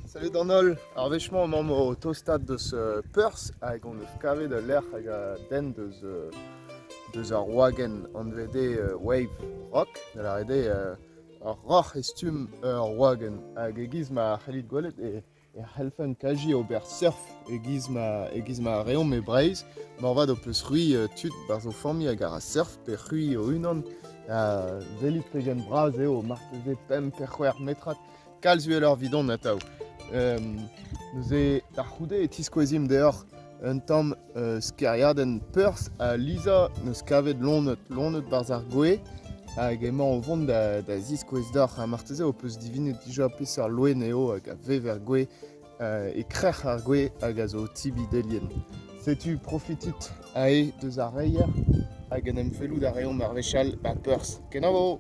salut Donald. Alors vachement au moment au toastat de ce purse avec on cavé de l'air avec den de ce wagon on VD wave rock de la idée roch estum wagon avec gizma Khalid Golet et helfen kaji au ber surf et gizma réon mais braise mais on va de plus rui tut barzo famille avec un surf per rui au unon velit tegen bras et au marteze pem perquer metrat kalzueler vidon natao. Nous e d'archoude et tisquezim dehors un tam skeriaden peurs a Lisa nous kavet lonet barzar goe hag emañ o vont da zisquez d'or a marteze o peus divine dija pes ar loen eo hag a vever goe e krec'h ar goe hag a zo tibi delien. Setu profitit a e deus ar reier hag en em fellout a reon marvechal ba peurs. Kenavo!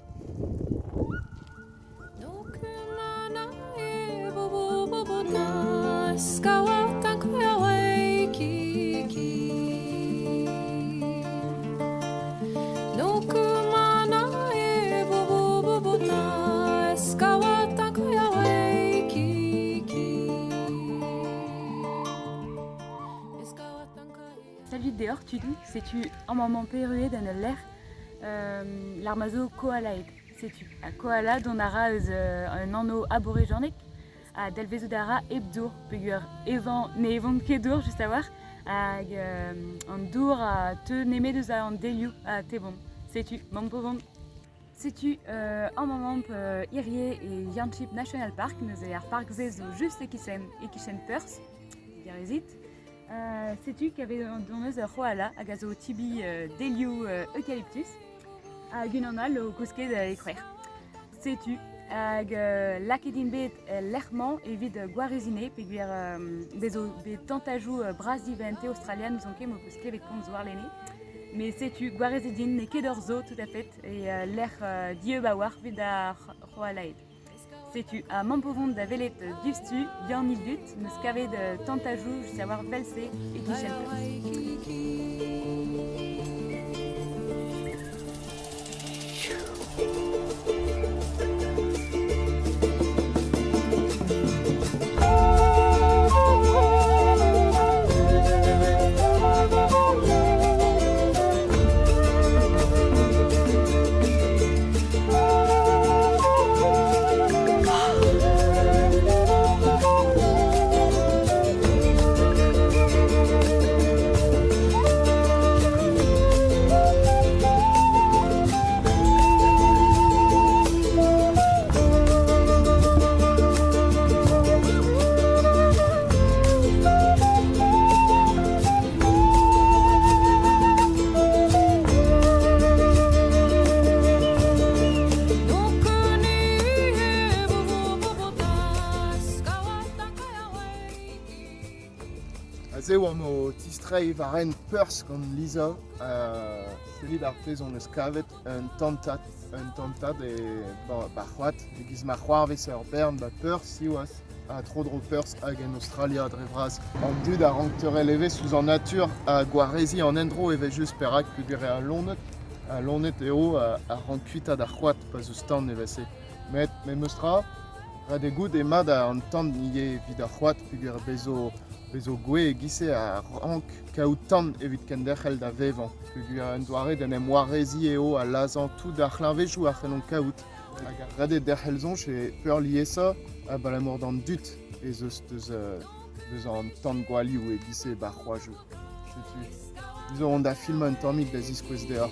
Salut dehors tu dis, c'est-tu un moment perrué dans l'air l'armazo koalaed, c'est-tu a koala dont ara un anneau aborigénique à Delvezudara ebdour pegur evan ne evon kedour juste à voir hag an dour a te neme deus a an deliou a tebon, sais-tu mon pauvre. Sais-tu un moment irie et Yanchip National Park nous est ar parc zezo juste et qui chen peurs garezit. Sais-tu qu'avait donneuse roala a gazo tibi deliou eucalyptus hag unanal au kousket ekwer. Sais-tu hag lakedin bet l'erman evit gwareziné peguer bezo bet tantajou brasivente australian nous onke mo kousket bet kont zoar l'année. Mais sais-tu gwarezidin ne ket zo tout à fait et l'air dieu bawar vid a roalaed. Sais-tu à Mampovon da velet dustu yan il dut nous kavet de tantajou savoir velse et qui Azeo am o tistrei varen peurs gant Lisa selit ar pez on eus kavet un tantat e c'hoat e giz ma c'hoarvez ur bern ba peurs siwas a tro peurs hag en Australia dre vras an dud a ranktere leve sous an natur a gwarezi an endro eve just perak pugure a lonet eo a rankuita da c'hoat pa zo stand evese. Met meustra ra de gout e mad an tan nie vid a c'hoat pugure bezo goe e gise a rank kaout tan evit ken derc'hel da vevan. Pegur en doare den em warezi eo a lazan tout da c'hlarvejou a c'henon kaout. Hag a rade derc'hel zonj e peur liesa a balamor d'an dut e zeus deus an tan gwalioù e gise ba c'hoajou. Nous aurons da film un tammig da ziskwez dehors.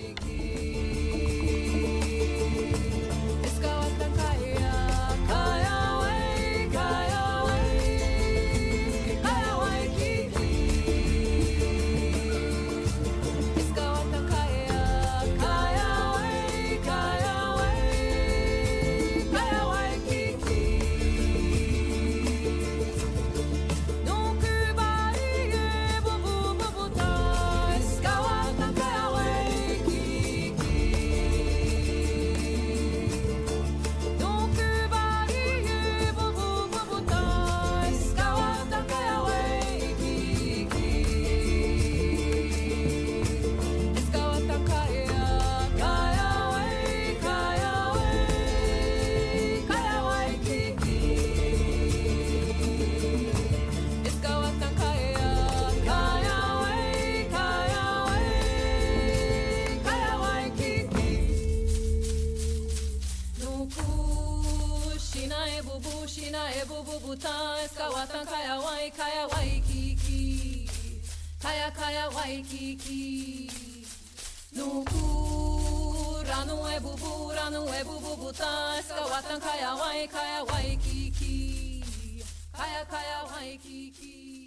bubutan, eskawatan kaya waikiki. Kaya waikiki. Nukura no é bubu butan, eskawatan kaya waikiki. Kaya waikiki.